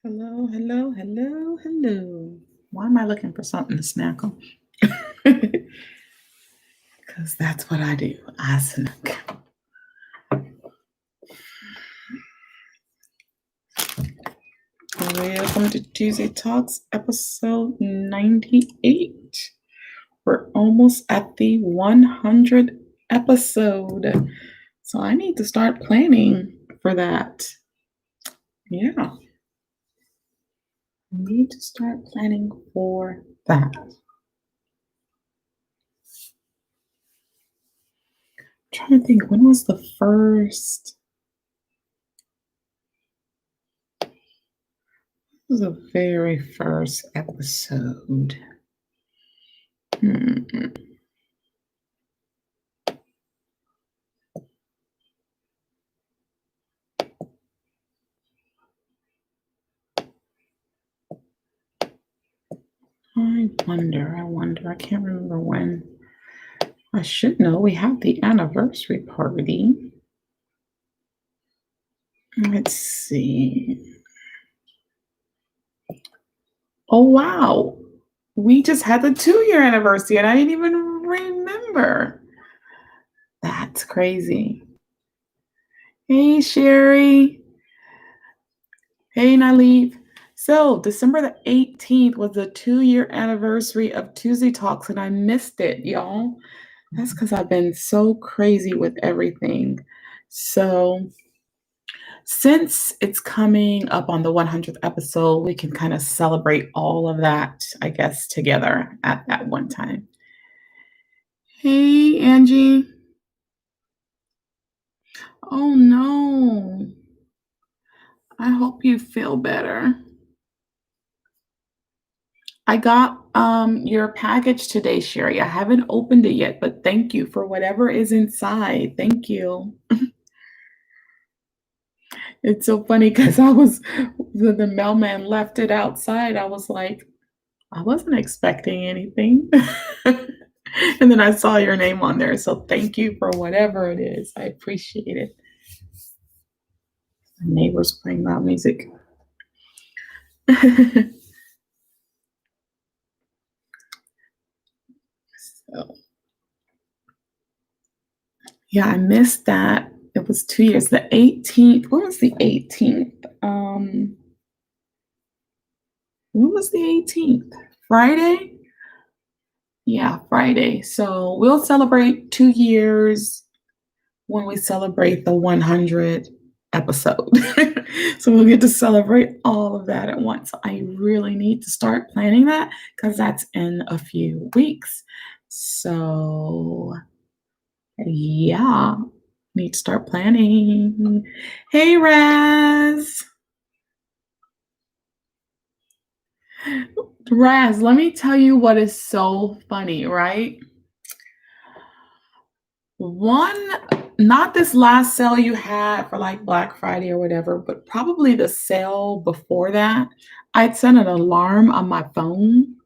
Hello, hello, hello, hello. Why am I looking for something to snack on? Because that's what I do. I snack. Welcome to Tuesday Talks, episode 98. We're almost at the 100 episode. So I need to start planning for that. Yeah. I need to start planning for that. I'm trying to think, when was the first? This was the very first episode. I wonder. I can't remember when. I should know. We have the anniversary party. Let's see. Oh, wow. We just had the 2-year anniversary and I didn't even remember. That's crazy. Hey, Sherry. Hey, Naleep. So, December the 18th was the 2-year anniversary of Tuesday Talks, and I missed it, y'all. That's because I've been so crazy with everything. So, since it's coming up on the 100th episode, we can kind of celebrate all of that, I guess, together at that one time. Hey, Angie. Oh, no. I hope you feel better. I got your package today, Sherry. I haven't opened it yet, but thank you for whatever is inside. Thank you. It's so funny because the mailman left it outside. I was like, I wasn't expecting anything. And then I saw your name on there. So thank you for whatever it is. I appreciate it. The neighbors playing loud music. So, yeah, I missed that. It was 2 years. The 18th. When was the 18th? When was the 18th? Friday? Yeah, Friday. So we'll celebrate 2 years when we celebrate the 100 episode. So we'll get to celebrate all of that at once. I really need to start planning that because that's in a few weeks. So yeah, need to start planning. Hey, Raz. Raz, let me tell you what is so funny, right? One, not this last sale you had for like Black Friday or whatever, but probably the sale before that. I'd set an alarm on my phone.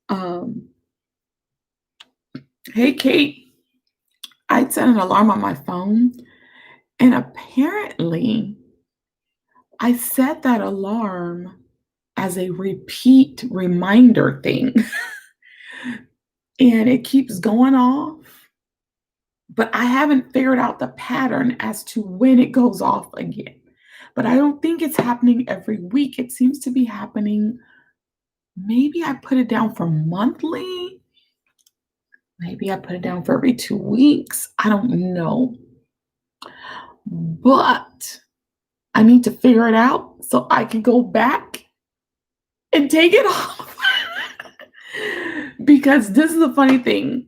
Um, hey, Kate, I'd set an alarm on my phone, and apparently, I set that alarm as a repeat reminder thing, and it keeps going off. But I haven't figured out the pattern as to when it goes off again. But I don't think it's happening every week. It seems to be happening. Maybe I put it down for monthly. Maybe I put it down for every 2 weeks. I don't know. But I need to figure it out so I can go back and take it off. Because this is the funny thing.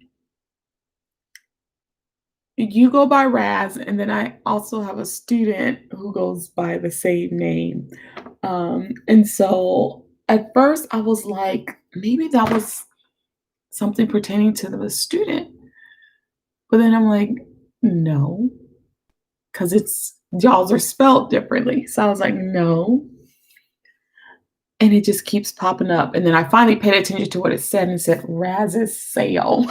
You go by Raz, and then I also have a student who goes by the same name. And so at first I was like, maybe that was something pertaining to the student. But then I'm like, no, because it's y'all's are spelled differently. So I was like, no. And it just keeps popping up. And then I finally paid attention to what it said and said Raz's sale.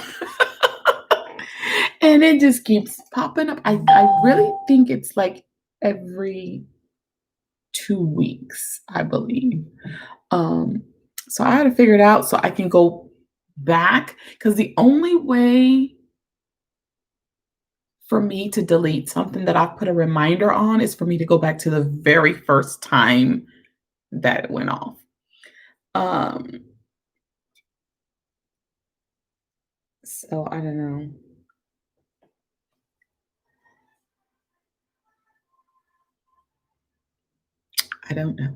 And it just keeps popping up. I really think it's like every 2 weeks, I believe. Um, so I had to figure it out so I can go back because the only way for me to delete something that I've put a reminder on is for me to go back to the very first time that it went off. Um, so I don't know. I don't know.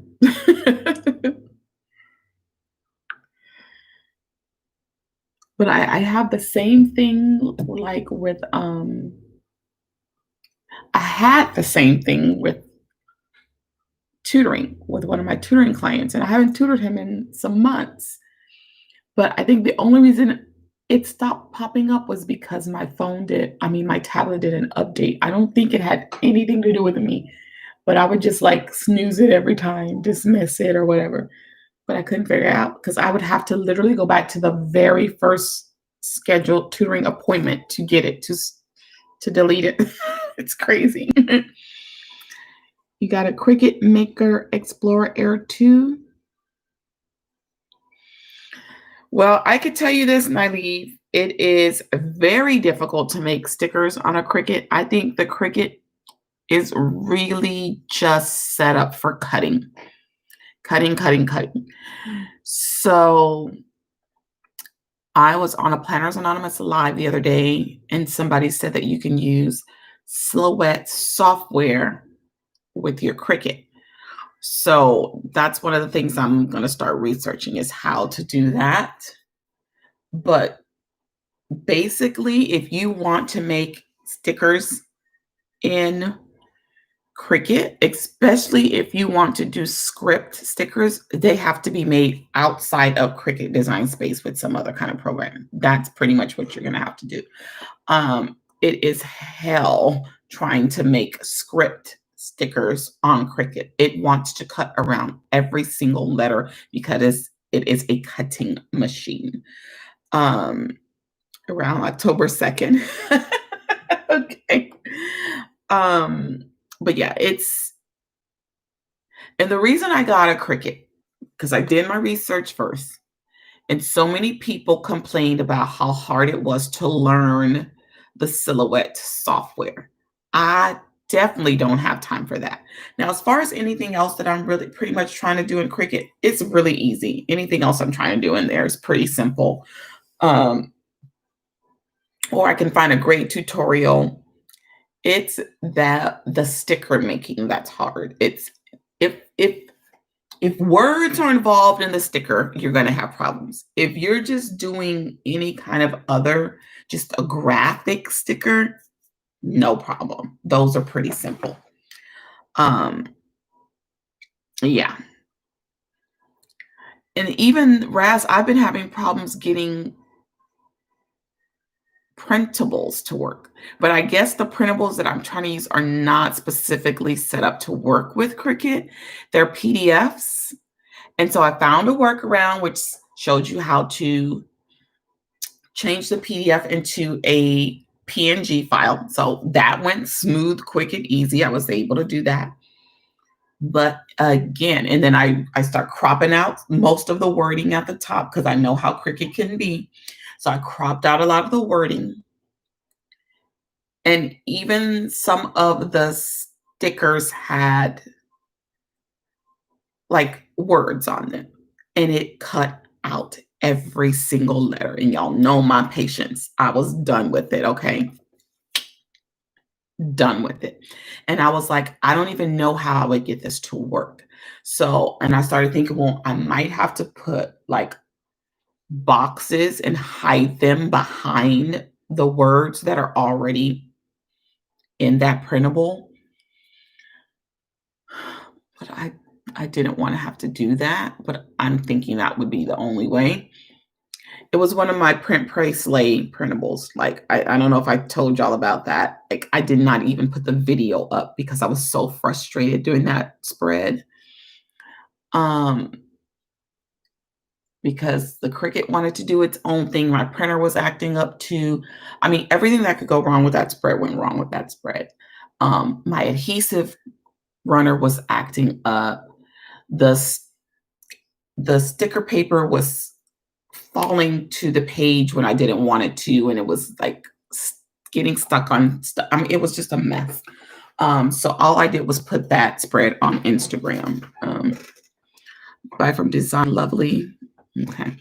But I have the same thing like with I had the same thing with tutoring with one of my tutoring clients, and I haven't tutored him in some months. But I think the only reason it stopped popping up was because my tablet did an update. I don't think it had anything to do with me, but I would just like snooze it every time, dismiss it or whatever. But I couldn't figure it out because I would have to literally go back to the very first scheduled tutoring appointment to get it to delete it. It's crazy. You got a Cricut Maker Explorer Air 2. Well, I could tell you this, Naive. It is very difficult to make stickers on a Cricut. I think the Cricut is really just set up for cutting, cutting, cutting, cutting. So I was on a Planners Anonymous live the other day, and somebody said that you can use Silhouette software with your Cricut. So that's one of the things I'm going to start researching is how to do that. But basically, if you want to make stickers in Cricut, especially if you want to do script stickers, they have to be made outside of Cricut Design Space with some other kind of program. That's pretty much what you're going to have to do. It is hell trying to make script stickers on Cricut. It wants to cut around every single letter because it is a cutting machine. Around October 2nd. Okay. But yeah, and the reason I got a Cricut, because I did my research first, and so many people complained about how hard it was to learn the Silhouette software. I definitely don't have time for that. Now, as far as anything else that I'm really pretty much trying to do in Cricut, it's really easy. Anything else I'm trying to do in there is pretty simple. Or I can find a great tutorial. It's that the sticker making that's hard. It's if words are involved in the sticker, you're going to have problems. If you're just doing any kind of other, just a graphic sticker, no problem. Those are pretty simple. Yeah. And even Raz, I've been having problems getting printables to work. But I guess the printables that I'm trying to use are not specifically set up to work with Cricut. They're PDFs. And so I found a workaround which showed you how to change the PDF into a PNG file. So that went smooth, quick, and easy. I was able to do that. But again, and then I start cropping out most of the wording at the top because I know how Cricut can be. So I cropped out a lot of the wording. And even some of the stickers had like words on them. And it cut out every single letter. And y'all know my patience. I was done with it, okay? Done with it. And I was like, I don't even know how I would get this to work. So, and I started thinking, well, I might have to put like boxes and hide them behind the words that are already in that printable. But I didn't want to have to do that, but I'm thinking that would be the only way. It was one of my Print Pray Slay printables. Like, I don't know if I told y'all about that. Like, I did not even put the video up because I was so frustrated doing that spread. Because the Cricut wanted to do its own thing. My printer was acting up too. I mean, everything that could go wrong with that spread went wrong with that spread. My adhesive runner was acting up. The the sticker paper was falling to the page when I didn't want it to, and it was like getting stuck on stuff. I mean, it was just a mess. So all I did was put that spread on Instagram. Buy from Design Lovely. Okay.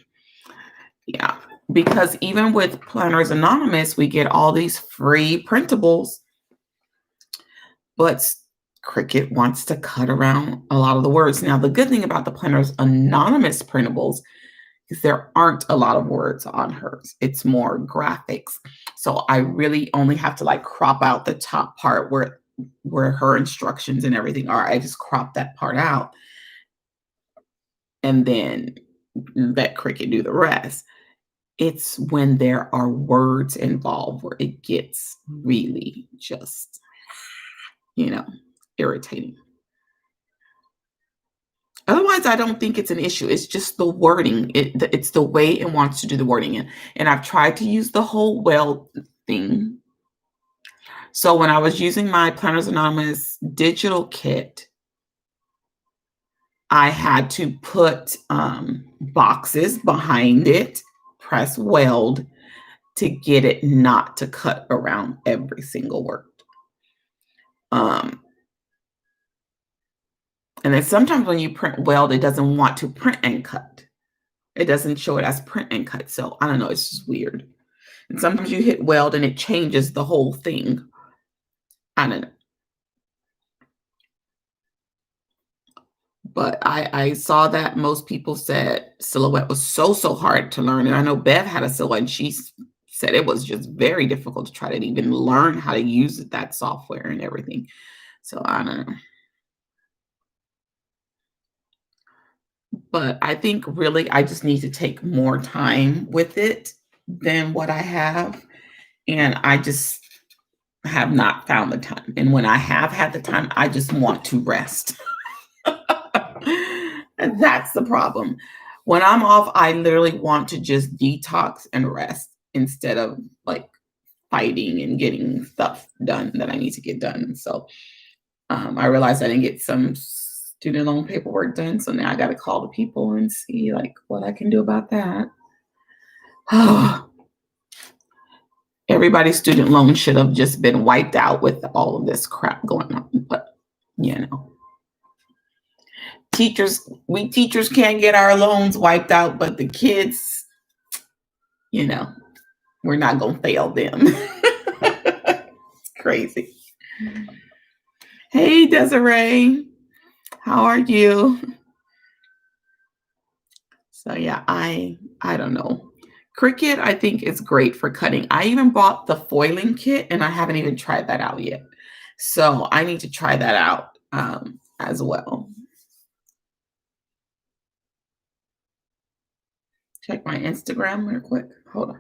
Yeah. Because even with Planners Anonymous, we get all these free printables, but Cricut wants to cut around a lot of the words. Now, the good thing about the Planners Anonymous printables is there aren't a lot of words on hers. It's more graphics. So I really only have to like crop out the top part where her instructions and everything are. I just crop that part out and then let Cricut do the rest. It's when there are words involved where it gets really just, you know, irritating. Otherwise, I don't think it's an issue. It's just the wording. It's the way it wants to do the wording. And I've tried to use the whole well thing. So when I was using my Planners Anonymous digital kit, I had to put boxes behind it, press weld to get it not to cut around every single word. And then sometimes when you print weld, it doesn't want to print and cut. It doesn't show it as print and cut. So I don't know, it's just weird. And sometimes you hit weld and it changes the whole thing. I don't know. But I saw that most people said Silhouette was so hard to learn. And I know Bev had a Silhouette and she said it was just very difficult to try to even learn how to use that software and everything. So I don't know. But I think really I just need to take more time with it than what I have. And I just have not found the time. And when I have had the time, I just want to rest. And that's the problem. When I'm off, I literally want to just detox and rest instead of like fighting and getting stuff done that I need to get done. So I realized I didn't get some student loan paperwork done. So now I got to call the people and see like what I can do about that. Everybody's student loan should have just been wiped out with all of this crap going on. But, you know, we teachers can't get our loans wiped out, but the kids, you know, we're not going to fail them. It's crazy. Hey, Desiree. How are you? So yeah, I don't know. Cricut, I think is great for cutting. I even bought the foiling kit and I haven't even tried that out yet. So I need to try that out as well. Check my Instagram real quick. Hold on.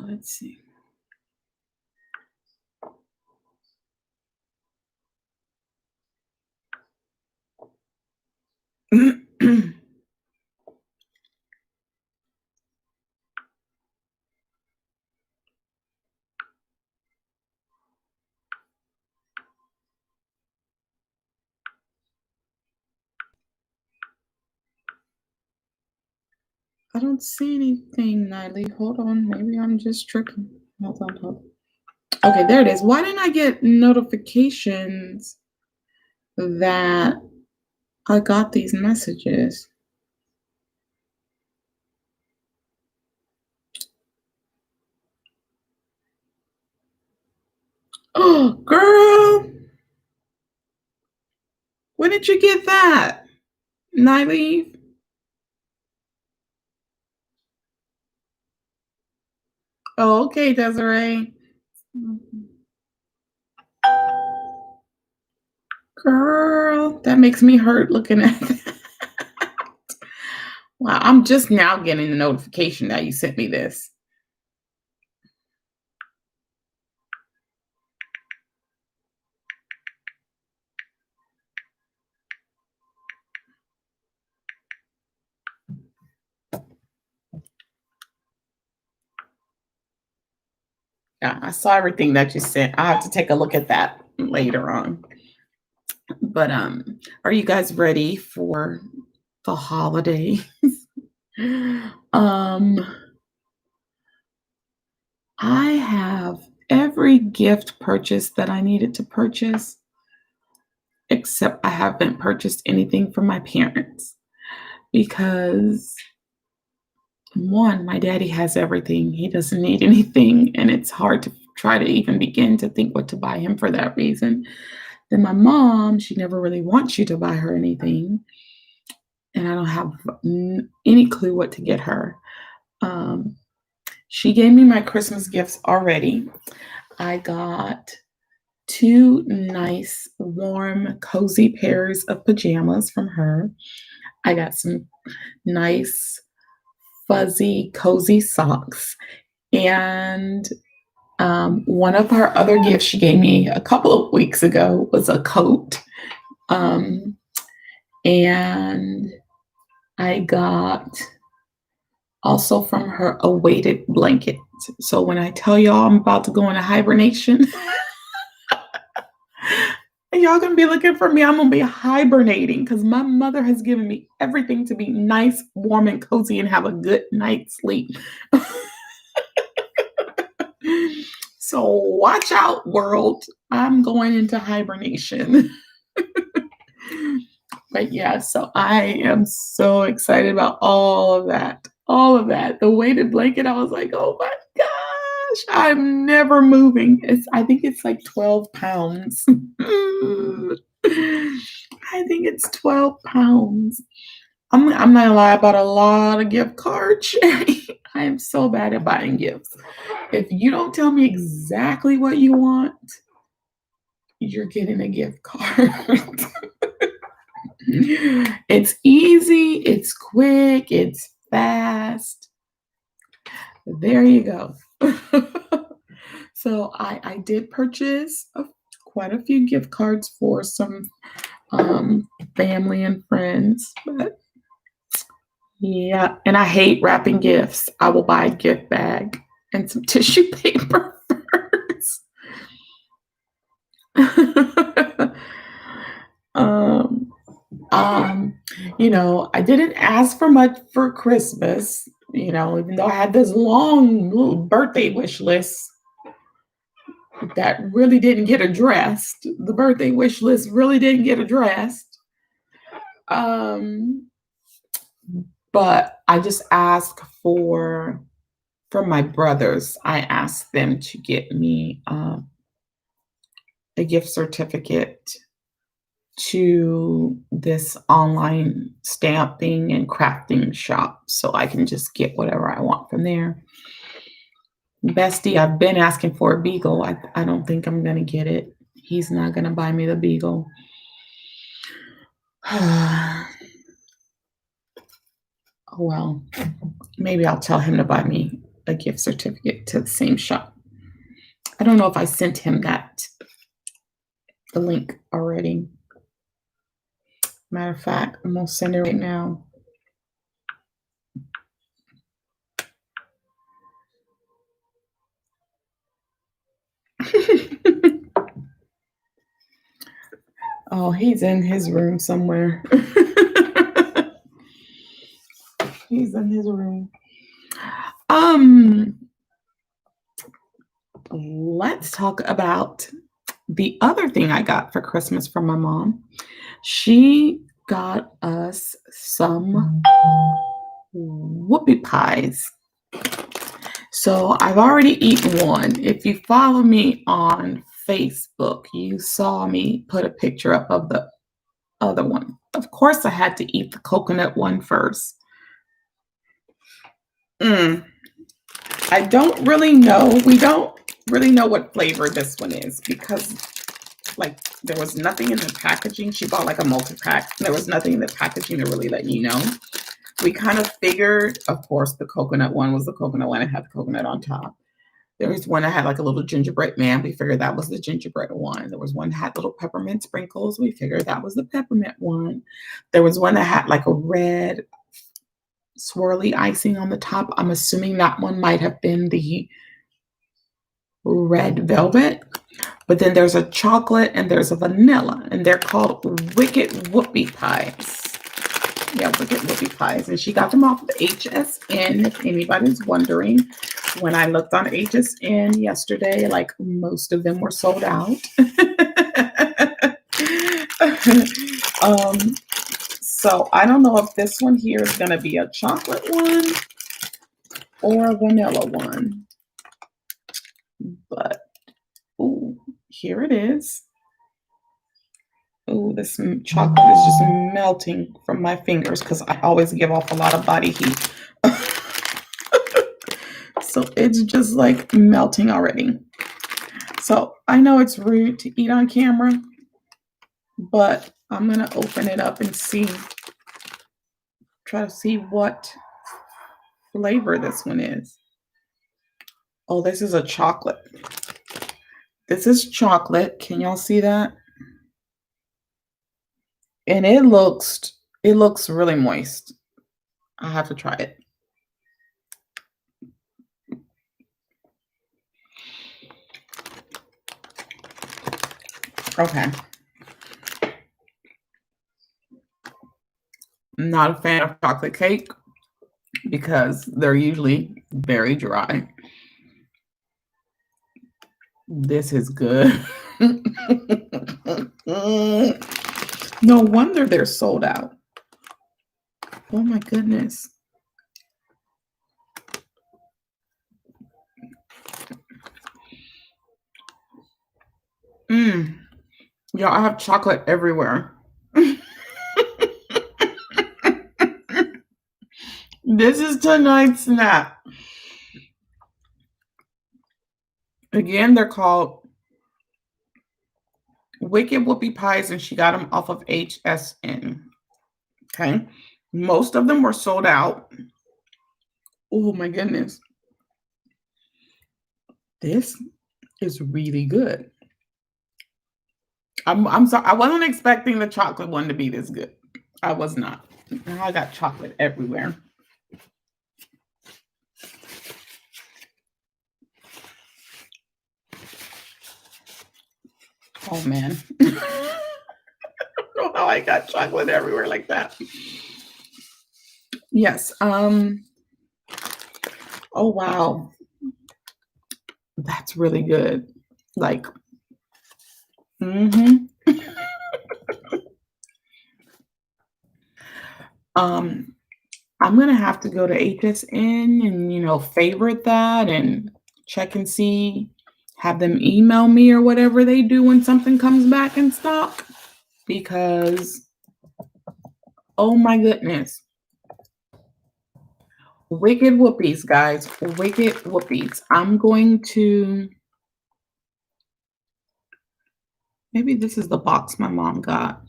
Let's see. I don't see anything, Niley. Hold on. Maybe I'm just tripping. Hold on. Okay, there it is. Why didn't I get notifications that I got these messages? Oh, girl. When did you get that? Niley? Oh, okay, Desiree. Girl, that makes me hurt looking at that. Wow, I'm just now getting the notification that you sent me this. Yeah, I saw everything that you sent. I have to take a look at that later on. But are you guys ready for the holiday? um I have every gift purchased that I needed to purchase, except I haven't purchased anything for my parents because one, my daddy has everything. He doesn't need anything, and it's hard to try to even begin to think what to buy him for that reason. Then my mom, she never really wants you to buy her anything, and I don't have any clue what to get her. Um, she gave me my Christmas gifts already. I got two nice, warm, cozy pairs of pajamas from her. I got some nice, fuzzy, cozy socks. And one of her other gifts she gave me a couple of weeks ago was a coat. Um, and I got also from her a weighted blanket. So when I tell y'all I'm about to go into hibernation, and y'all gonna be looking for me. I'm gonna be hibernating because my mother has given me everything to be nice, warm, and cozy and have a good night's sleep. So watch out, world. I'm going into hibernation. But yeah, so I am so excited about all of that. All of that. The weighted blanket, I was like, oh my gosh, I'm never moving. I think it's like 12 pounds. I think it's 12 pounds. I'm not gonna lie about a lot of gift cards, Sherry. I am so bad at buying gifts. If you don't tell me exactly what you want, you're getting a gift card. It's easy, it's quick, it's fast. There you go. So I did purchase quite a few gift cards for some family and friends. But yeah, and I hate wrapping gifts. I will buy a gift bag and some tissue paper first. um, um, I didn't ask for much for Christmas, even though I had this long little birthday wish list that really didn't get addressed. The birthday wish list really didn't get addressed. Um, but I just asked for my brothers. I asked them to get me a gift certificate to this online stamping and crafting shop so I can just get whatever I want from there. Bestie, I've been asking for a beagle. I don't think I'm going to get it. He's not going to buy me the beagle. Oh, well, maybe I'll tell him to buy me a gift certificate to the same shop. I don't know if I sent him the link already. Matter of fact, I'm going to send it right now. Oh, he's in his room somewhere. He's in his room. Let's talk about the other thing I got for Christmas from my mom. She got us some whoopie pies. So I've already eaten one. If you follow me on Facebook, you saw me put a picture up of the other one. Of course, I had to eat the coconut one first. I don't really know. We don't really know what flavor this one is because, there was nothing in the packaging. She bought like a multi-pack. There was nothing in the packaging to really let you know. We kind of figured, of course, the coconut one was the coconut one. It had the coconut on top. There was one that had like a little gingerbread man. We figured that was the gingerbread one. There was one that had little peppermint sprinkles. We figured that was the peppermint one. There was one that had like a red swirly icing on the top. I'm assuming that one might have been the red velvet. But then there's a chocolate and there's a vanilla, and they're called Wicked Whoopie Pies. Yeah, Wicked Whoopie Pies. And she got them off of HSN, if anybody's wondering. When I looked on HSN yesterday, like most of them were sold out. So I don't know if this one here is going to be a chocolate one or a vanilla one. But, ooh, here it is. Ooh, this chocolate is just melting from my fingers because I always give off a lot of body heat. So it's just like melting already. So I know it's rude to eat on camera, but I'm going to open it up and see. Try to see what flavor this one is. Oh, this is a chocolate. This is chocolate. Can y'all see that? And it looks really moist. I have to try it. Okay. I'm not a fan of chocolate cake because they're usually very dry. This is good. No wonder they're sold out. Oh my goodness. Y'all, I have chocolate everywhere. This is tonight's snack. Again, they're called Wicked Whoopie Pies, and she got them off of HSN. Okay. Most of them were sold out. Oh my goodness. This is really good. I'm sorry. I wasn't expecting the chocolate one to be this good. I was not. Now I got chocolate everywhere. Oh man. I don't know how I got chocolate everywhere like that. Yes. Oh wow. That's really good. Like, I'm gonna have to go to HSN and favorite that and check and see, have them email me or whatever they do when something comes back in stock, because oh my goodness. Wicked Whoopies, guys. Wicked Whoopies. I'm going to, maybe this is the box my mom got.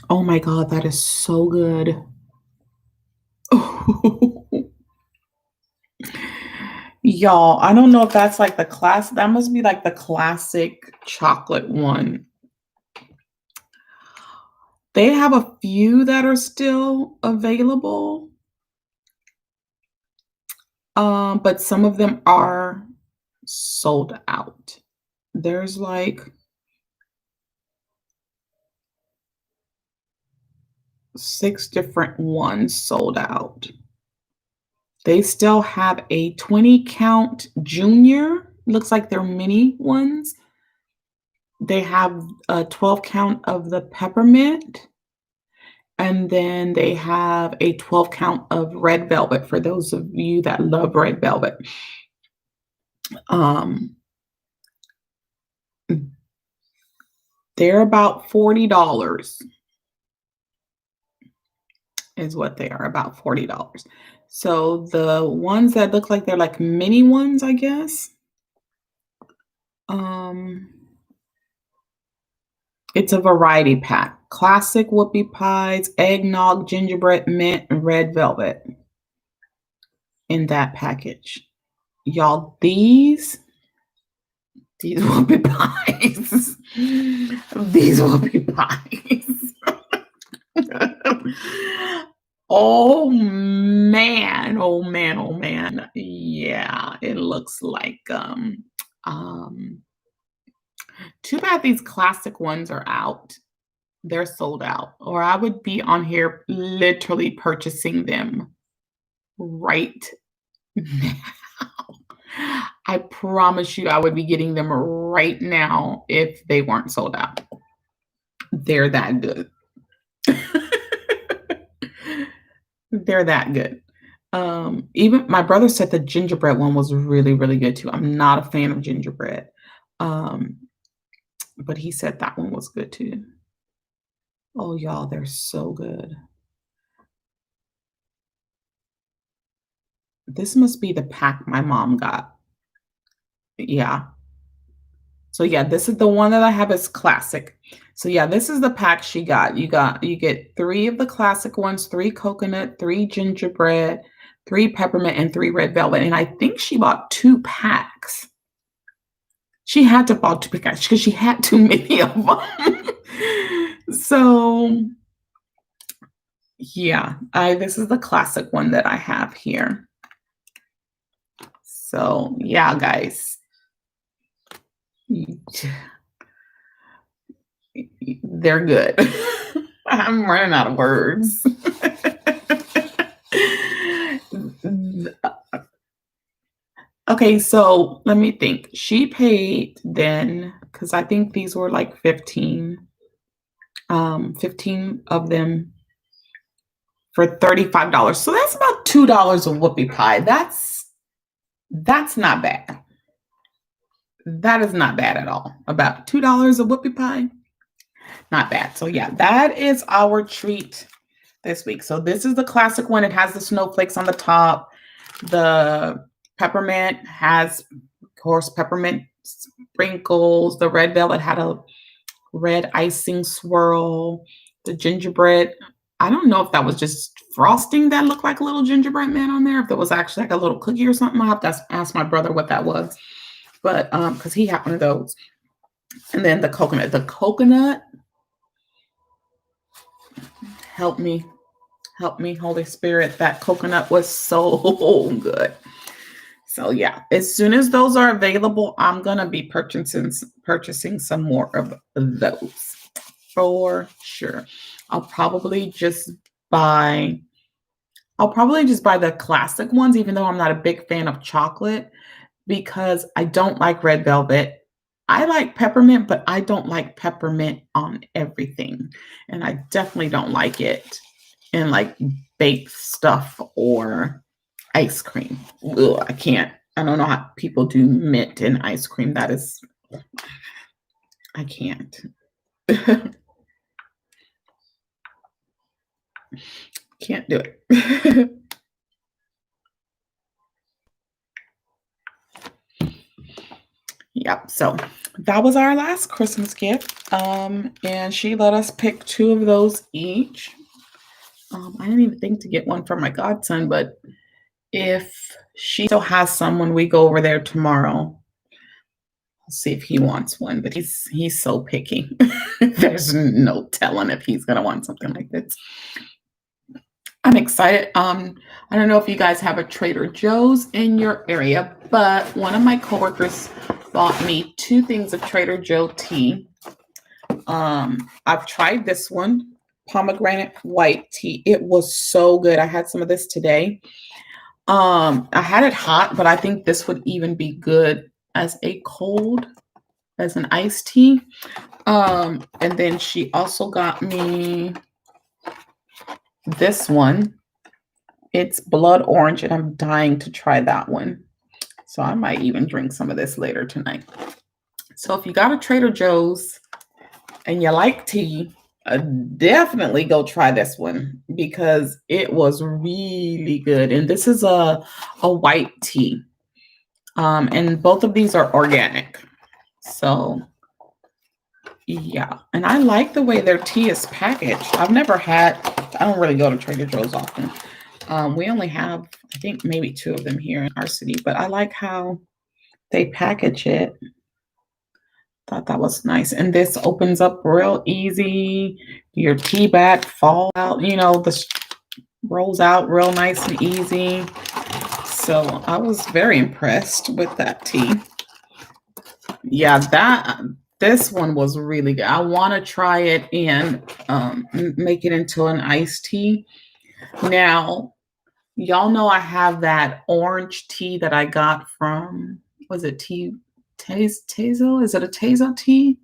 Oh my God, that is so good. Y'all, I don't know if that's like the class. That must be like the classic chocolate one. They have a few that are still available. But some of them are sold out. There's like 6 different ones sold out. They still have a 20 count junior. Looks like they're mini ones. They have a 12 count of the peppermint. And then they have a 12 count of red velvet for those of you that love red velvet. They're about $40 is what they are, about $40. So the ones that look like they're like mini ones, I guess. It's a variety pack. Classic whoopie pies, eggnog, gingerbread, mint, and red velvet in that package. Y'all, these whoopie pies. These whoopie pies. Oh man, oh man, oh man. Yeah, it looks like um too bad these classic ones are out. They're sold out, or I would be on here literally purchasing them right now. I promise you I would be getting them right now if they weren't sold out. They're that good. They're that good. Even my brother said the gingerbread one was really, really good too. I'm not a fan of gingerbread. Um, but he said that one was good too. Oh, y'all, they're so good. This must be the pack my mom got. Yeah. So yeah, this is the one that I have is classic. So yeah, this is the pack she got. You get 3 of the classic ones, 3 coconut, 3 gingerbread, 3 peppermint, and 3 red velvet. And I think she bought 2 packs. She had to bought 2 packs because she had too many of them. So yeah, I this is the classic one that I have here. So yeah, guys. They're good. I'm running out of words. Okay, so let me think. She paid then, because I think these were like 15 of them for $35. So that's about $2 of whoopie pie. That's not bad. That is not bad at all. About $2 of whoopie pie. Not bad. So yeah, that is our treat this week. So this is the classic one. It has the snowflakes on the top. The peppermint has, of course, peppermint sprinkles. The red velvet had a red icing swirl. The gingerbread, I don't know if that was just frosting that looked like a little gingerbread man on there, if there was actually like a little cookie or something. I'll have to ask my brother what that was. But because he had one of those. And then the coconut. The coconut, help me, Holy Spirit. That coconut was so good. So yeah, as soon as those are available, I'm gonna be purchasing some more of those for sure. I'll probably just buy the classic ones, even though I'm not a big fan of chocolate, because I don't like red velvet. I like peppermint, but I don't like peppermint on everything. And I definitely don't like it in like baked stuff or ice cream. Ugh, I can't. I don't know how people do mint in ice cream. That is, I can't. Can't do it. Yep. So that was our last Christmas gift. And she let us pick 2 of those each. I didn't even think to get one for my godson, but if she still has some when we go over there tomorrow, I'll see if he wants one. But he's so picky. There's no telling if he's gonna want something like this. I'm excited. I don't know if you guys have a Trader Joe's in your area, but one of my coworkers bought me 2 things of Trader Joe tea. I've tried this one, pomegranate white tea. It was so good. I had some of this today. I had it hot, but I think this would even be good as an iced tea. And then she also got me this one. It's blood orange, and I'm dying to try that one. So I might even drink some of this later tonight. So if you got a Trader Joe's and you like tea, definitely go try this one because it was really good. And this is a white tea. And both of these are organic. So yeah. And I like the way their tea is packaged. I don't really go to Trader Joe's often. We only have, I think, maybe 2 of them here in our city, but I like how they package it. Thought that was nice. And this opens up real easy. Your tea bag fall out, rolls out real nice and easy. So I was very impressed with that tea. Yeah, this one was really good. I want to try it and make it into an iced tea. Now, y'all know I have that orange tea that I got from, was it tea Tazo? Is it a Tazo tea?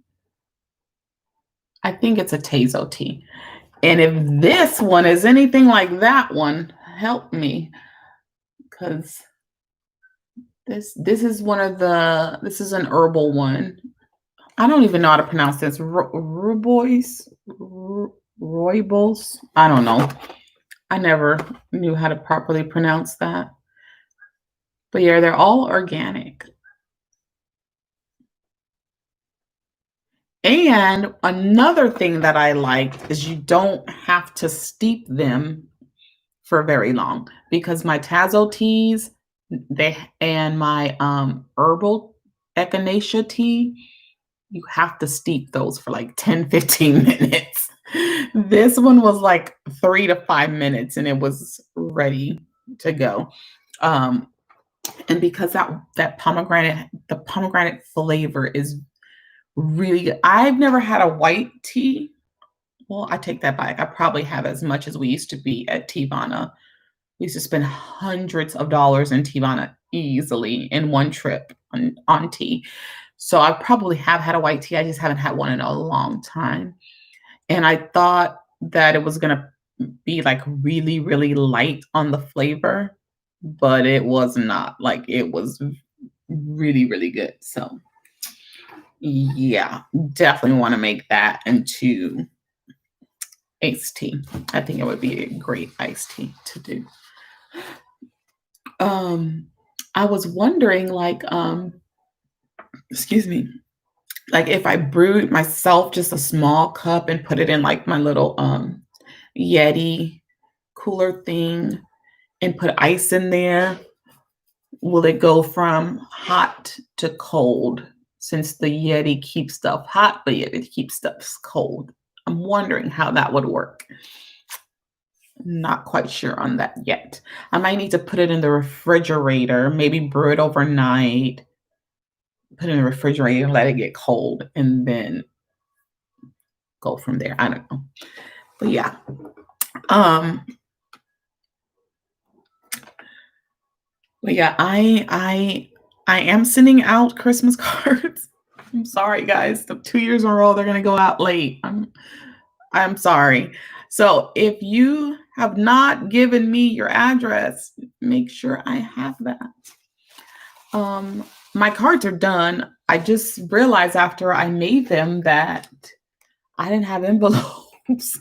I think it's a Tazo tea. And if this one is anything like that one, help me, because this is this is an herbal one. I don't even know how to pronounce this. Rooibos, rooibos. I don't know. I never knew how to properly pronounce that. But yeah, they're all organic. And another thing that I liked is you don't have to steep them for very long, because my Tazo teas, they and my herbal echinacea tea, you have to steep those for like 10, 15 minutes. This one was like 3 to 5 minutes and it was ready to go. Um, and because the pomegranate flavor is really good. I've never had a white tea. Well, I take that back. I probably have as much as we used to be at Teavana. We used to spend hundreds of dollars in Teavana easily in one trip on tea. So I probably have had a white tea. I just haven't had one in a long time. And I thought that it was going to be like really, really light on the flavor, but it was not. Like it was really, really good. So yeah, definitely want to make that into iced tea. I think it would be a great iced tea to do. I was wondering, like, excuse me, like if I brewed myself just a small cup and put it in like my little Yeti cooler thing and put ice in there, will it go from hot to cold? Since the Yeti keeps stuff hot, but yet it keeps stuff cold. I'm wondering how that would work. Not quite sure on that yet. I might need to put it in the refrigerator, maybe brew it overnight, put it in the refrigerator and let it get cold, and then go from there. I don't know. But yeah. But yeah, I am sending out Christmas cards. I'm sorry, guys. The 2 years in a row, they're gonna go out late. I'm sorry. So if you have not given me your address, make sure I have that. My cards are done. I just realized after I made them that I didn't have envelopes,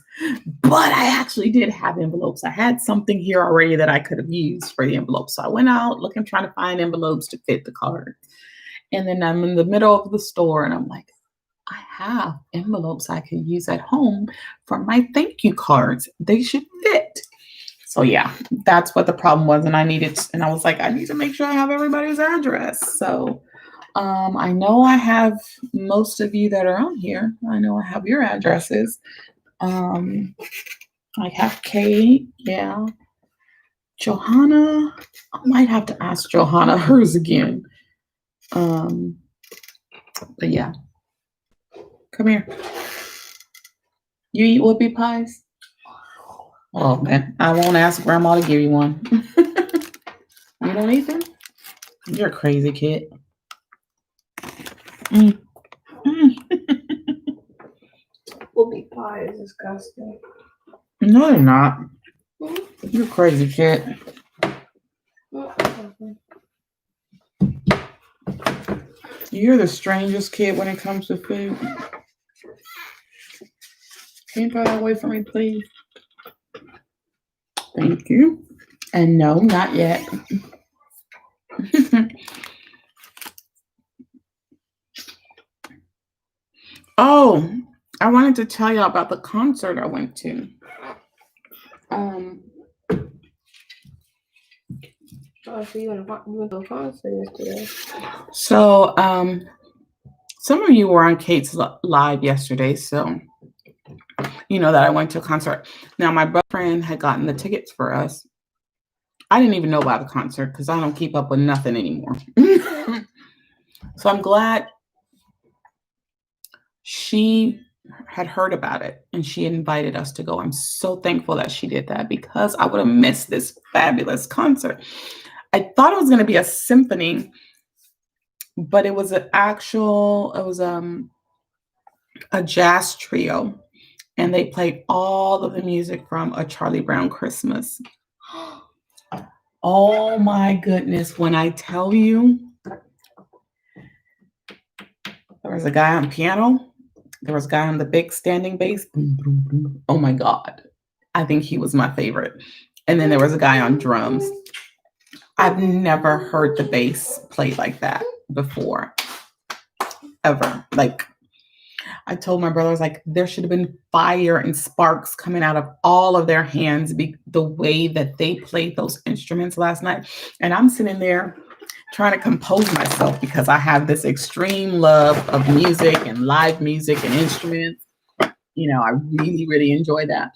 but I actually did have envelopes. I had something here already that I could have used for the envelopes. So I went out looking, trying to find envelopes to fit the card. And then I'm in the middle of the store and I'm like, I have envelopes I could use at home for my thank you cards. They should fit. So yeah, that's what the problem was. And I was like, I need to make sure I have everybody's address. So I know I have most of you that are on here. I know I have your addresses. I have Kate, yeah. Johanna, I might have to ask Johanna hers again. But yeah. Come here. You eat whoopie pies? Oh man, I won't ask grandma to give you one. You don't eat them? You're a crazy kid. Mm. Whoopie pie is disgusting. No, they're not. You're a crazy kid. You're the strangest kid when it comes to food. Can you throw that away for me, please? Thank you. And no, not yet. Oh, I wanted to tell y'all about the concert I went to. Oh, so you went to a concert yesterday? So, some of you were on Kate's live yesterday, so you know that I went to a concert. Now, my boyfriend friend had gotten the tickets for us. I didn't even know about the concert because I don't keep up with nothing anymore. So I'm glad she had heard about it and she invited us to go. I'm so thankful that she did that because I would have missed this fabulous concert. I thought it was going to be a symphony, but it was a jazz trio, and they played all of the music from A Charlie Brown Christmas. Oh my goodness, when I tell you, there was a guy on piano, there was a guy on the big standing bass. Boom, boom, boom. Oh my God. I think he was my favorite. And then there was a guy on drums. I've never heard the bass played like that before, ever. Like, I told my brother, I was like, there should have been fire and sparks coming out of all of their hands, the way that they played those instruments last night. And I'm sitting there trying to compose myself because I have this extreme love of music and live music and instruments. You know, I really, really enjoy that.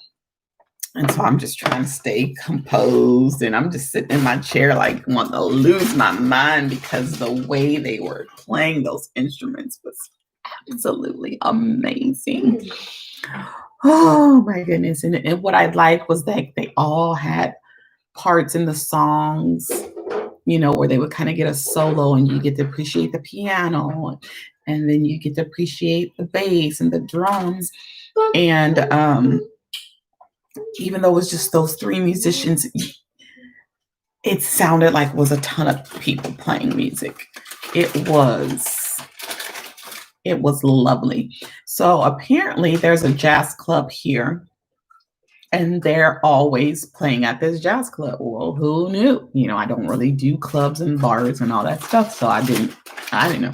And so I'm just trying to stay composed, and I'm just sitting in my chair like wanting to lose my mind because the way they were playing those instruments was absolutely amazing. Oh my goodness. And what I liked was that they all had parts in the songs, you know, where they would kind of get a solo and you get to appreciate the piano, and then you get to appreciate the bass and the drums. And even though it was just those three musicians, it sounded like it was a ton of people playing music. It was lovely. So apparently there's a jazz club here, and they're always playing at this jazz club. Well, who knew? You know, I don't really do clubs and bars and all that stuff, so I didn't know.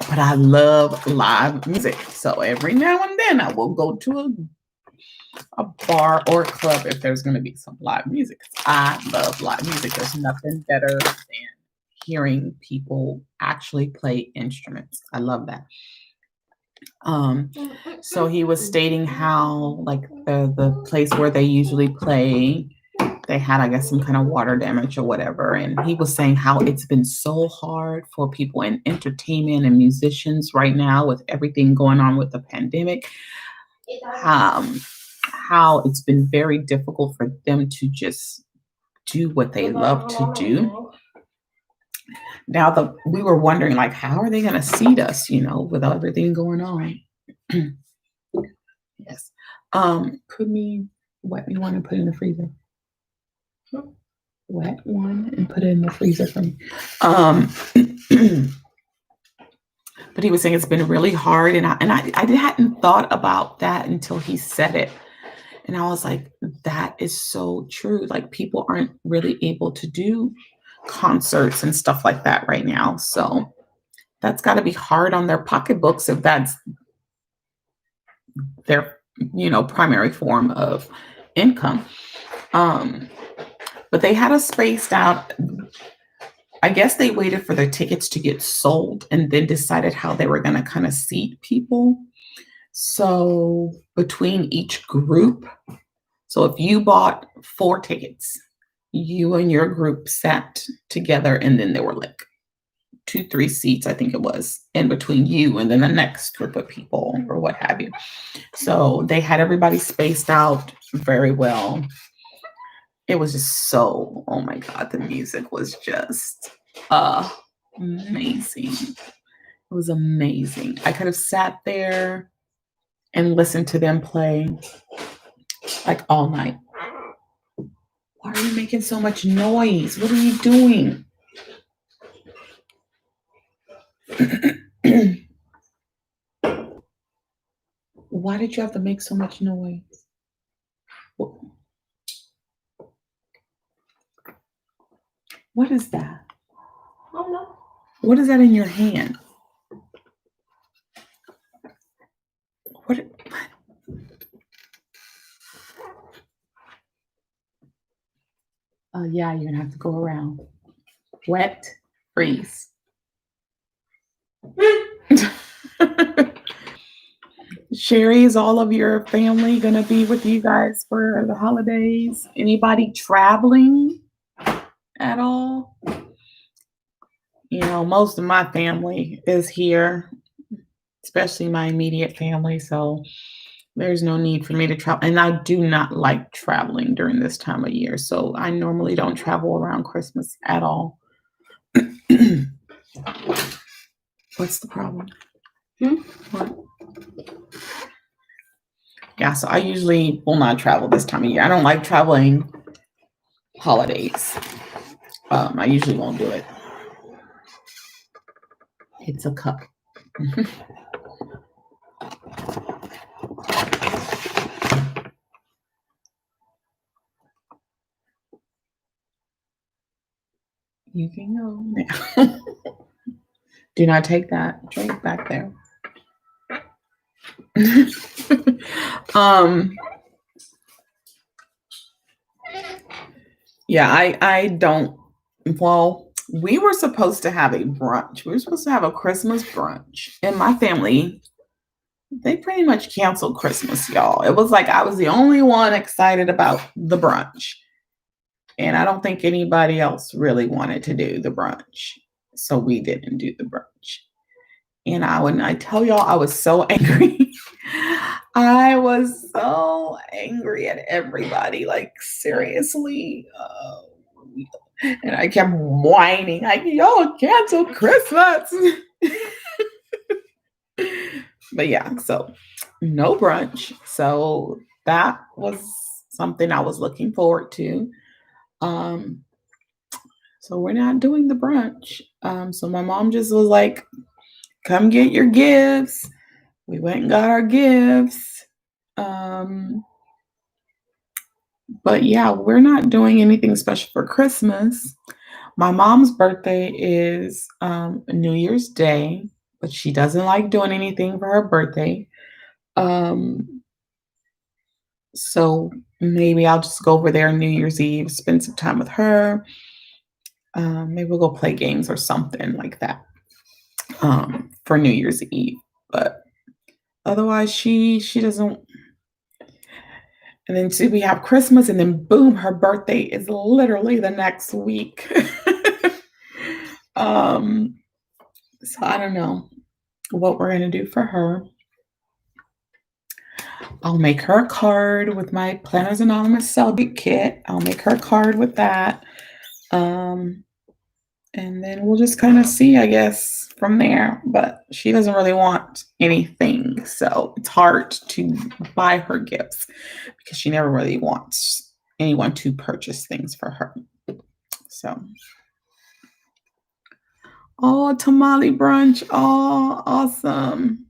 But I love live music. So every now and then I will go to a bar or a club if there's going to be some live music. I love live music. There's nothing better than hearing people actually play instruments. I love that. So he was stating how, like, the place where they usually play, they had, I guess, some kind of water damage or whatever. And he was saying how it's been so hard for people in entertainment and musicians right now with everything going on with the pandemic. How it's been very difficult for them to just do what they love to do. Now, we were wondering, like, how are they going to seat us, you know, with everything going on? Yes. Wet me one and put it in the freezer. Wet one and put it in the freezer for me. But he was saying it's been really hard, and I hadn't thought about that until he said it. And I was like, that is so true. Like, people aren't really able to do concerts and stuff like that right now. So that's got to be hard on their pocketbooks if that's their, you know, primary form of income. But they had us spaced out. I guess they waited for their tickets to get sold and then decided how they were going to kind of seat people. So between each group, so if you bought 4 tickets, you and your group sat together, and then there were like 2-3 seats, I think it was, in between you and then the next group of people or what have you. So they had everybody spaced out very well. It was just so, oh my God, the music was just amazing. It was amazing. I could have sat there and listened to them play like all night. Why are you making so much noise? What are you doing? Why did you have to make so much noise? What is that? I don't know. What is that in your hand? What? Yeah, you're gonna have to go around. Wet, freeze. Sherry, is all of your family gonna be with you guys for the holidays? Anybody traveling at all? Most of my family is here, especially my immediate family, so there's no need for me to travel. And I do not like traveling during this time of year, so I normally don't travel around Christmas at all. What's the problem? What? Yeah, so I usually will not travel this time of year. I don't like traveling holidays. I usually won't do it. It's a cup. You can go now. Do not take that drink back there. Yeah, I don't. Well, we were supposed to have a brunch. We were supposed to have a Christmas brunch. And my family, they pretty much canceled Christmas, y'all. It was like I was the only one excited about the brunch. And I don't think anybody else really wanted to do the brunch. So we didn't do the brunch. And when I tell y'all, I was so angry. I was so angry at everybody. Like, seriously. And I kept whining, like, y'all canceled Christmas. But yeah, so no brunch. So that was something I was looking forward to. So we're not doing the brunch. So my mom just was like, come get your gifts. We went and got our gifts. But yeah, we're not doing anything special for Christmas. My mom's birthday is New Year's Day, but she doesn't like doing anything for her birthday. So maybe I'll just go over there New Year's Eve, spend some time with her. Maybe we'll go play games or something like that for New Year's Eve. But otherwise, she doesn't. And then see, we have Christmas, and then boom, her birthday is literally the next week. So I don't know what we're gonna do for her. I'll make her a card with my Planners Anonymous Celebrate kit. I'll make her a card with that. And then we'll just kind of see, I guess, from there. But she doesn't really want anything. So it's hard to buy her gifts because she never really wants anyone to purchase things for her. So, oh, tamale brunch. Oh, awesome.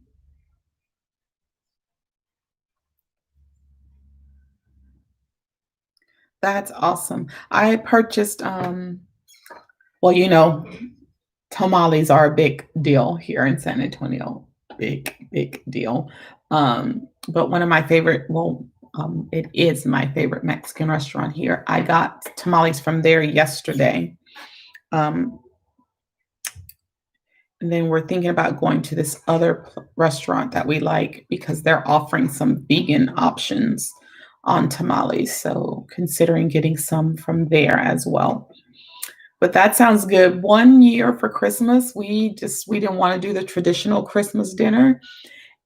That's awesome. I purchased, well, tamales are a big deal here in San Antonio. Big, big deal. But one of my favorite, it is my favorite Mexican restaurant here. I got tamales from there yesterday. And then we're thinking about going to this other restaurant that we like because they're offering some vegan options on tamales. So considering getting some from there as well. But that sounds good. One year for Christmas, we didn't want to do the traditional Christmas dinner.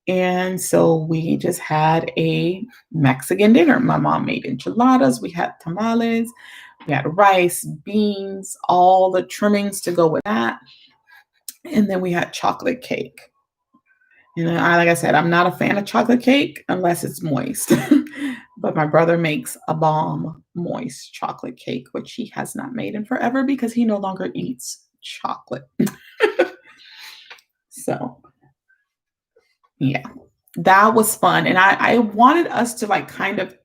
And so we just had a Mexican dinner. My mom made enchiladas, we had tamales, we had rice, beans, all the trimmings to go with that. And then we had chocolate cake. Like I said, I'm not a fan of chocolate cake unless it's moist. But my brother makes a bomb moist chocolate cake, which he has not made in forever because he no longer eats chocolate. So, yeah, that was fun. And I wanted us to like kind of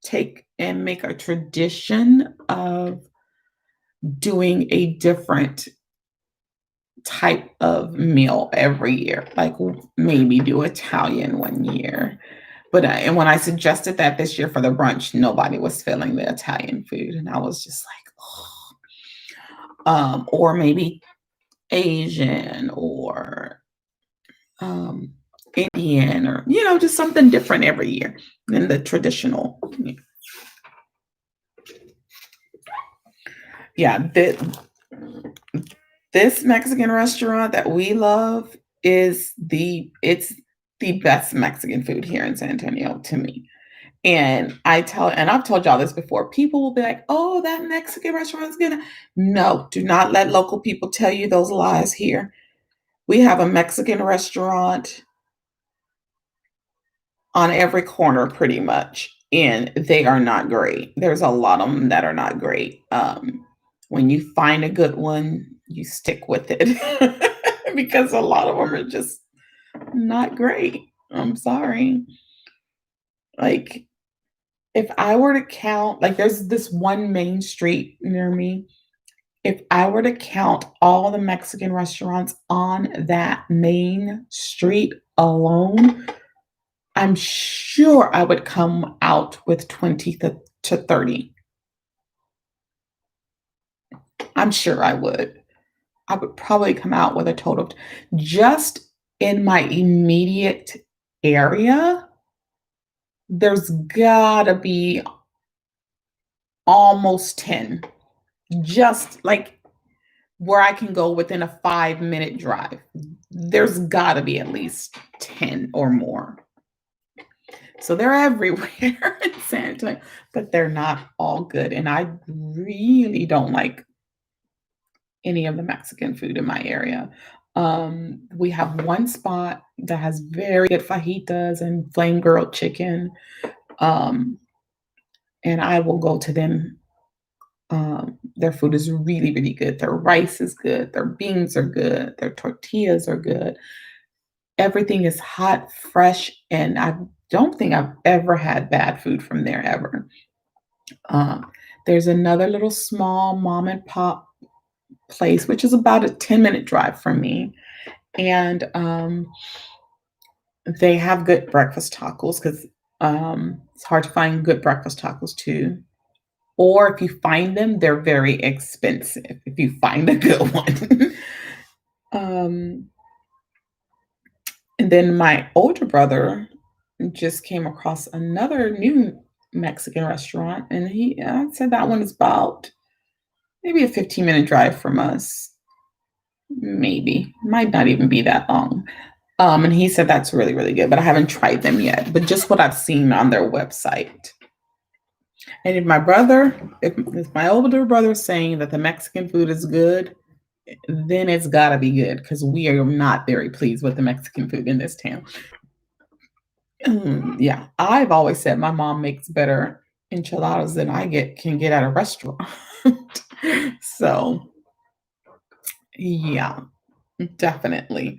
take and make a tradition of doing a different type of meal every year, like maybe do Italian one year. But and when I suggested that this year for the brunch, nobody was feeling the Italian food, and I was just like, or maybe Asian or Indian or, just something different every year than the traditional. Yeah, this Mexican restaurant that we love it's the best Mexican food here in San Antonio to me. And I've told y'all this before, people will be like, oh, that Mexican restaurant is gonna. No, do not let local people tell you those lies here. We have a Mexican restaurant on every corner pretty much, and they are not great. There's a lot of them that are not great. When you find a good one, you stick with it because a lot of them are just not great. I'm sorry. Like, if I were to count, like, there's this one main street near me. If I were to count all the Mexican restaurants on that main street alone, I'm sure I would come out with 20 to 30. I'm sure I would. I would probably come out with a total of just in my immediate area, there's gotta be almost 10. Just like where I can go within a 5-minute drive. There's gotta be at least 10 or more. So they're everywhere in San Antonio, but they're not all good. And I really don't like any of the Mexican food in my area. We have one spot that has very good fajitas and flame grilled chicken. Um, and I will go to them. Their food is really, really good. Their rice is good. Their beans are good. Their tortillas are good. Everything is hot, fresh, and I don't think I've ever had bad food from there ever. Um, there's another little small mom and pop place, which is about a 10-minute drive from me. And they have good breakfast tacos because it's hard to find good breakfast tacos too. Or if you find them, they're very expensive if you find a good one. um, and then my older brother just came across another new Mexican restaurant, and he said that one is about maybe a 15-minute drive from us. Maybe. Might not even be that long. And he said that's really, really good, but I haven't tried them yet. But just what I've seen on their website. And if my older brother is saying that the Mexican food is good, then it's gotta be good because we are not very pleased with the Mexican food in this town. Yeah, I've always said my mom makes better enchiladas than can get at a restaurant. So yeah, definitely.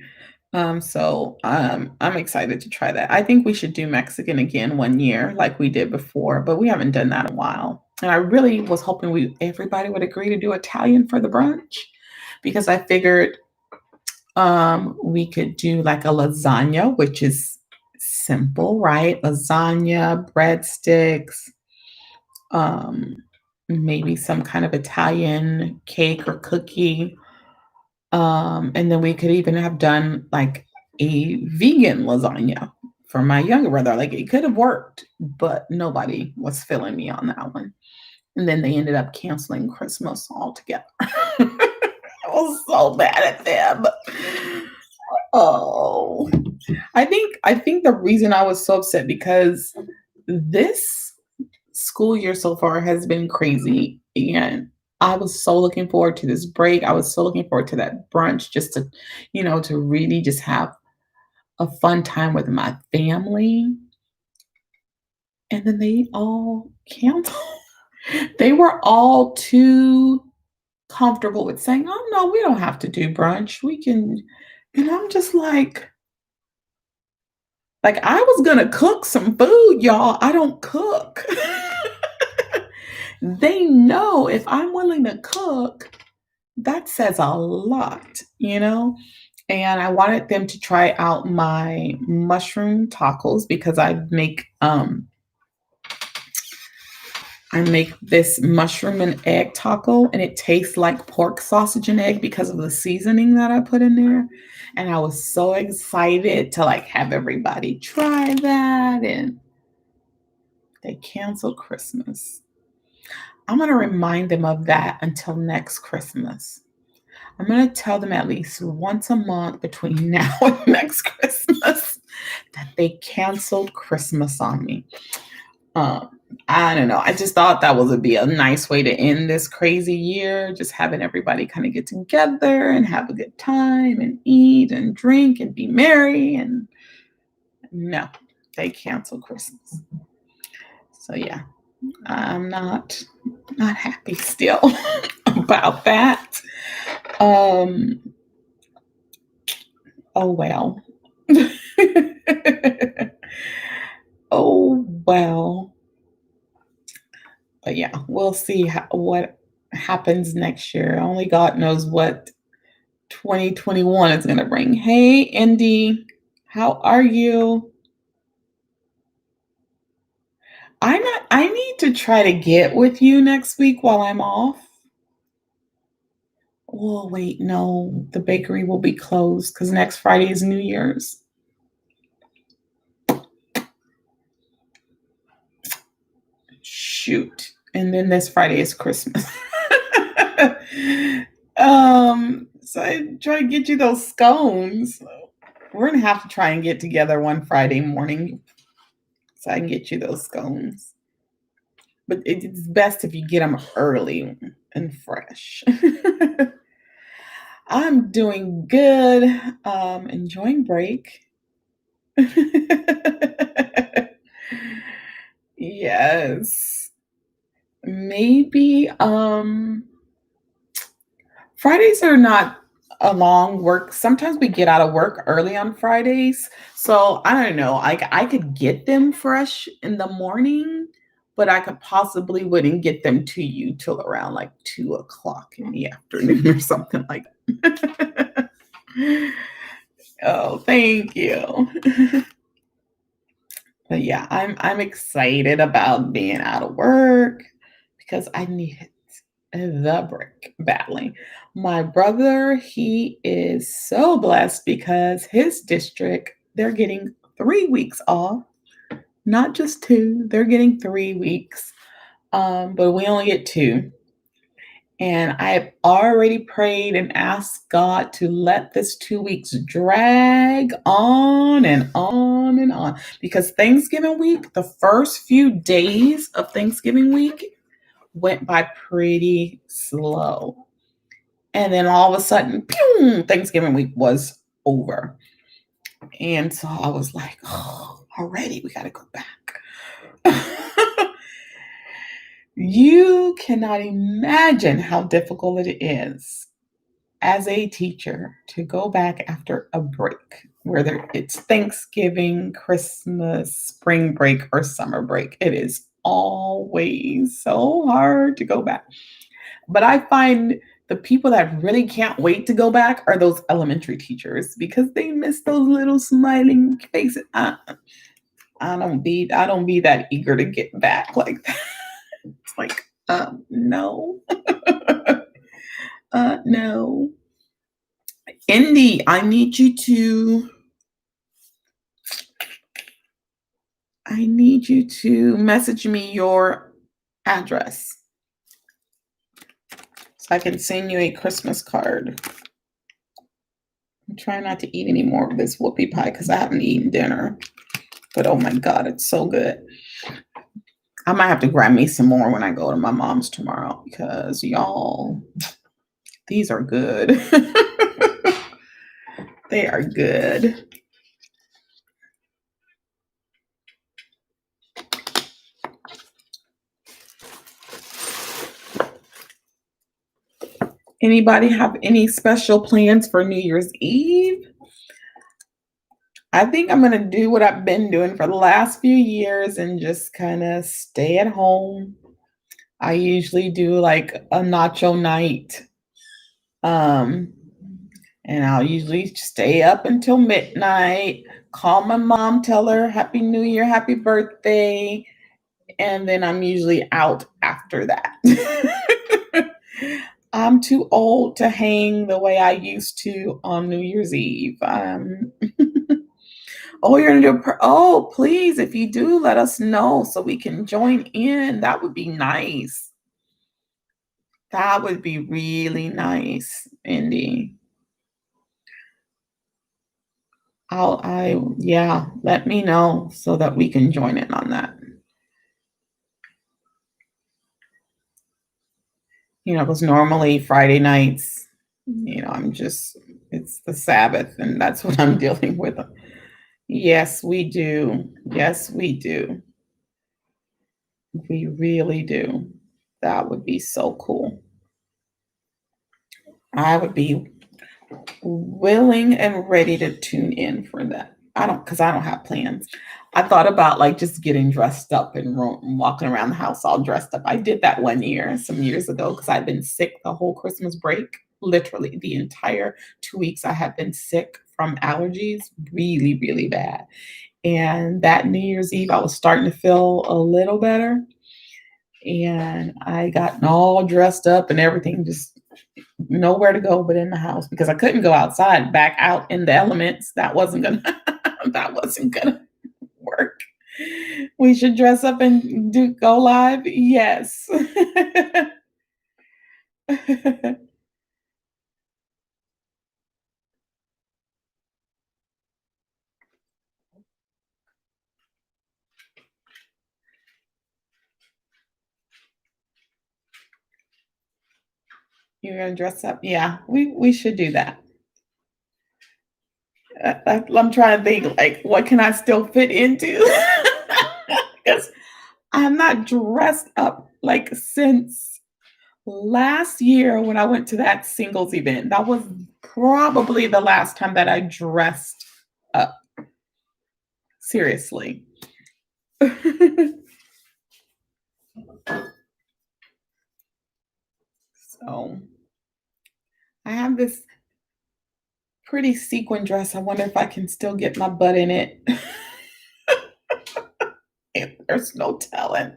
I'm excited to try that. I think we should do Mexican again one year like we did before, but we haven't done that in a while. And I really was hoping everybody would agree to do Italian for the brunch because I figured we could do like a lasagna, which is simple, right? Lasagna, breadsticks, um, maybe some kind of Italian cake or cookie. And then we could even have done like a vegan lasagna for my younger brother. Like it could have worked, but nobody was feeling me on that one. And then they ended up canceling Christmas altogether. I was so mad at them. Oh, I think the reason I was so upset because this school year so far has been crazy, and I was so looking forward to this break. I was so looking forward to that brunch just to, to really just have a fun time with my family. And then they all canceled. They were all too comfortable with saying, "Oh no, we don't have to do brunch. We can," and I'm just like I was gonna cook some food, y'all. I don't cook. They know if I'm willing to cook, that says a lot. And I wanted them to try out my mushroom tacos because I make I make this mushroom and egg taco, and it tastes like pork sausage and egg because of the seasoning that I put in there. And I was so excited to like have everybody try that, and they canceled Christmas. I'm going to remind them of that until next Christmas. I'm going to tell them at least once a month between now and next Christmas that they canceled Christmas on me. I don't know. I just thought that would be a nice way to end this crazy year, just having everybody kind of get together and have a good time and eat and drink and be merry. And no, they canceled Christmas. So yeah, I'm not happy still about that. Oh well. Oh well. But yeah, we'll see what happens next year. Only God knows what 2021 is going to bring. Hey, Indy, how are you? I need to try to get with you next week while I'm off. Oh, wait, no, the bakery will be closed because next Friday is New Year's. Shoot. And then this Friday is Christmas. So I try to get you those scones. We're gonna have to try and get together one Friday morning so I can get you those scones. But it's best if you get them early and fresh. I'm doing good. Enjoying break. Yes. Maybe Fridays are not a long work. Sometimes we get out of work early on Fridays. So I don't know. I could get them fresh in the morning, but I could possibly wouldn't get them to you till around like 2 o'clock in the afternoon or something like that. Oh, thank you. But yeah, I'm excited about being out of work because I need the break badly. My brother, he is so blessed because his district, they're getting 3 weeks off, not just two, they're getting 3 weeks. But we only get two. And I have already prayed and asked God to let this 2 weeks drag on and on and on. Because Thanksgiving week, the first few days of Thanksgiving week went by pretty slow. And then all of a sudden, pew, Thanksgiving week was over. And so I was like, oh, already we got to go back. You cannot imagine how difficult it is as a teacher to go back after a break, whether it's Thanksgiving, Christmas, spring break, or summer break. It is always so hard to go back. But I find the people that really can't wait to go back are those elementary teachers because they miss those little smiling faces. I don't be that eager to get back like that. It's like, no. No. Indy, I need you to message me your address so I can send you a Christmas card. I'm trying not to eat any more of this whoopie pie because I haven't eaten dinner. But oh my God, it's so good. I might have to grab me some more when I go to my mom's tomorrow because y'all, these are good. They are good. Anybody have any special plans for New Year's Eve? I think I'm going to do what I've been doing for the last few years and just kind of stay at home. I usually do like a nacho night. And I'll usually stay up until midnight, call my mom, tell her Happy New Year, happy birthday, and then I'm usually out after that. I'm too old to hang the way I used to on New Year's Eve. Oh, you're gonna do oh, please, if you do, let us know so we can join in. That would be nice. That would be really nice, Indy. Yeah, let me know so that we can join in on that. Because normally Friday nights, it's the Sabbath and that's what I'm dealing with. Yes, we do. Yes, we do. We really do. That would be so cool. I would be willing and ready to tune in for that. Because I don't have plans. I thought about like just getting dressed up and walking around the house all dressed up. I did that one year, some years ago, because I'd been sick the whole Christmas break. Literally, the entire 2 weeks I had been sick from allergies, really, really bad. And that New Year's Eve, I was starting to feel a little better. And I got all dressed up and everything, just nowhere to go but in the house because I couldn't go outside, back out in the elements. That wasn't gonna that wasn't gonna work. We should dress up and go live. Yes. You're gonna dress up? Yeah, we should do that. I'm trying to think like what can I still fit into? Because I'm not dressed up like since last year when I went to that singles event. That was probably the last time that I dressed up. Seriously. So I have this pretty sequin dress. I wonder if I can still get my butt in it. There's no telling.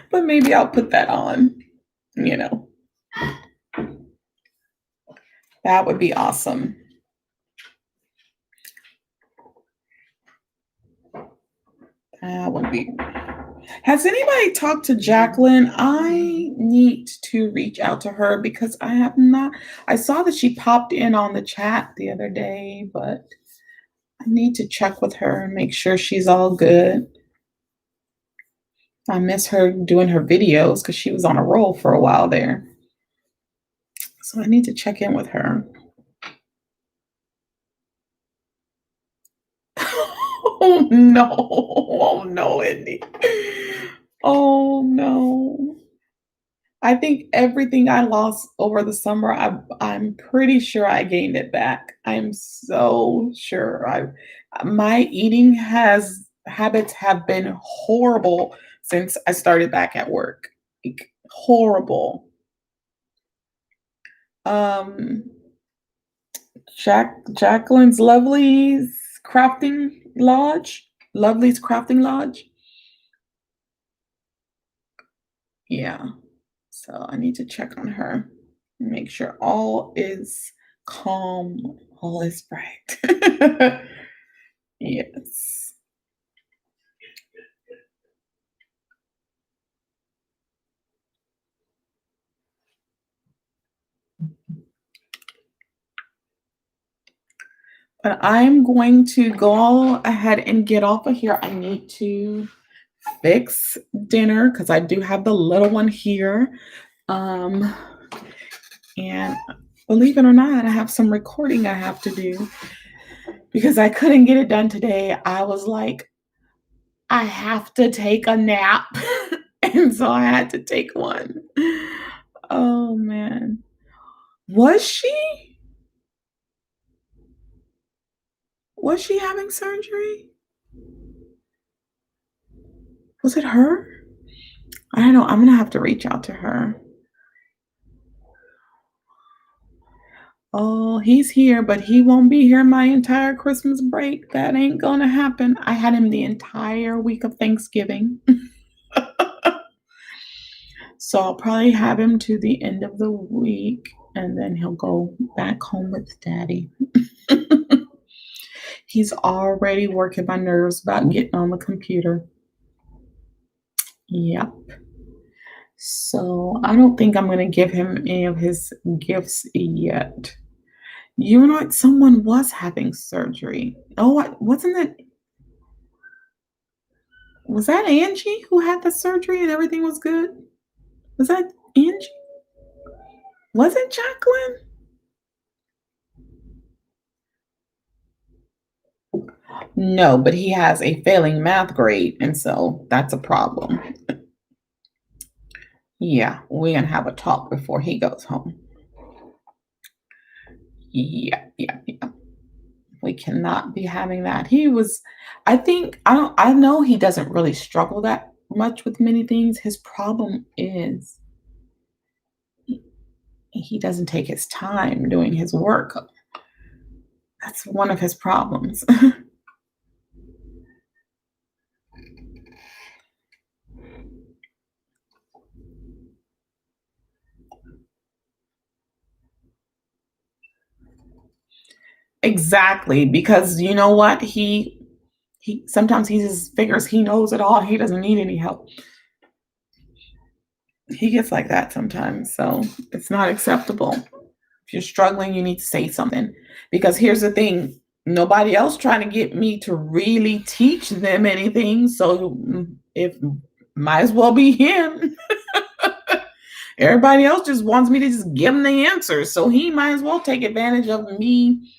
But maybe I'll put that on, you know. That would be awesome. That would be. Has anybody talked to Jacqueline? I need to reach out to her because I have not. I saw that she popped in on the chat the other day, but I need to check with her and make sure she's all good. I miss her doing her videos because she was on a roll for a while there. So I need to check in with her. Oh no. Oh no, Indy. Oh no. I think everything I lost over the summer, I'm pretty sure I gained it back. I'm so sure. My eating has habits have been horrible since I started back at work. Like, horrible. Um, Jacqueline's Crafting Lodge. Lovely's Crafting Lodge. Yeah. So I need to check on her and make sure all is calm, all is right. Yes. But I'm going to go ahead and get off of here. I need to fix dinner because I do have the little one here. And believe it or not, I have some recording I have to do because I couldn't get it done today. I was like, I have to take a nap. And so I had to take one. Oh man. Was she? Was she having surgery? Was it her? I don't know. I'm gonna have to reach out to her. Oh, he's here, but he won't be here my entire Christmas break. That ain't gonna happen. I had him the entire week of Thanksgiving. So I'll probably have him to the end of the week and then he'll go back home with daddy. He's already working my nerves about getting on the computer. Yep. So I don't think I'm going to give him any of his gifts yet. You know what? Someone was having surgery. Oh, wasn't it? Was that Angie who had the surgery and everything was good? Was that Angie? Was it Jacqueline? No, but he has a failing math grade, and so that's a problem. Yeah, we're gonna have a talk before he goes home. Yeah. We cannot be having that. I know he doesn't really struggle that much with many things. His problem is he doesn't take his time doing his work. That's one of his problems. Exactly, because you know what? He sometimes he just figures he knows it all. He doesn't need any help. He gets like that sometimes, so it's not acceptable. If you're struggling, you need to say something. Because here's the thing, nobody else trying to get me to really teach them anything. So if might as well be him. Everybody else just wants me to just give them the answers. So he might as well take advantage of me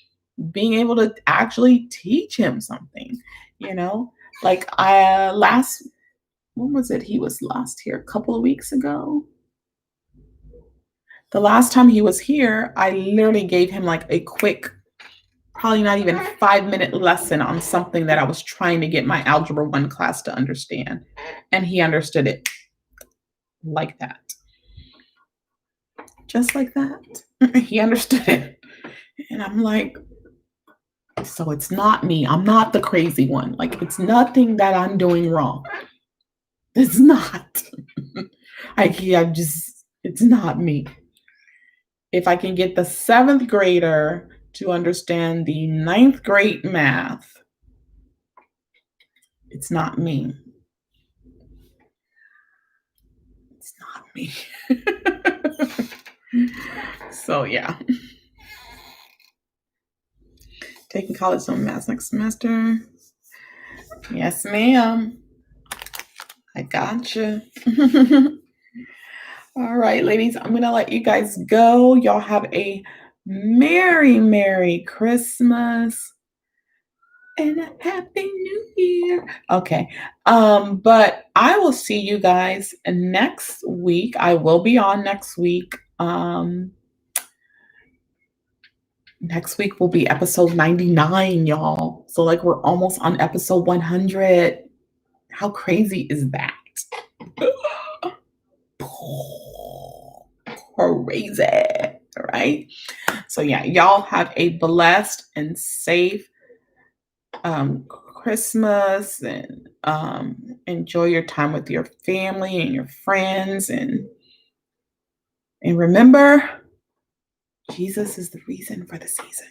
being able to actually teach him something, you know? Like I last when was it? He was last here a couple of weeks ago. The last time he was here, I literally gave him like a quick, probably not even 5-minute lesson on something that I was trying to get my Algebra 1 class to understand. And he understood it like that. Just like that. He understood it. And I'm like, so it's not me. I'm not the crazy one. Like, it's nothing that I'm doing wrong. It's not. It's not me. If I can get the 7th grader to understand the 9th grade math, it's not me. It's not me. So, yeah. Taking college zone math next semester. Yes, ma'am. I gotcha. All right, ladies, I'm going to let you guys go. Y'all have a Merry Christmas and a Happy New Year. Okay. But I will see you guys next week. I will be on next week. Next week will be episode 99, y'all. So like we're almost on episode 100. How crazy is that? Crazy, right? So yeah, y'all have a blessed and safe Christmas and enjoy your time with your family and your friends and remember, Jesus is the reason for the season.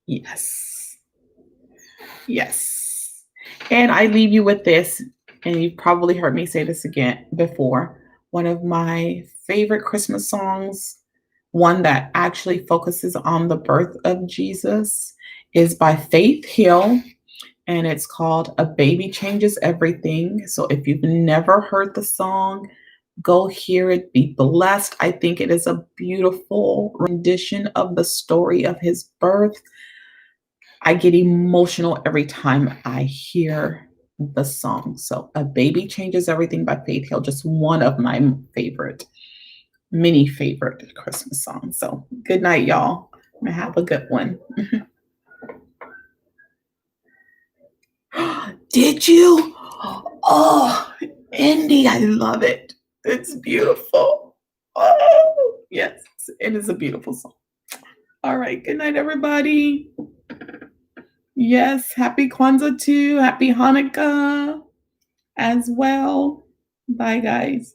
Yes. And I leave you with this, and you've probably heard me say this again before. One of my favorite Christmas songs, one that actually focuses on the birth of Jesus, is by Faith Hill, and it's called A Baby Changes Everything. So if you've never heard the song, go hear it, be blessed. I think it is a beautiful rendition of the story of his birth. I get emotional every time I hear the song. So A Baby Changes Everything by Faith Hill, just one of my many favorite Christmas songs. So good night, y'all. Have a good one. Did you? Oh, Indy, I love it. It's beautiful. Oh, yes, it is a beautiful song. All right, good night, everybody. Yes, happy Kwanzaa too. Happy Hanukkah as well. Bye, guys.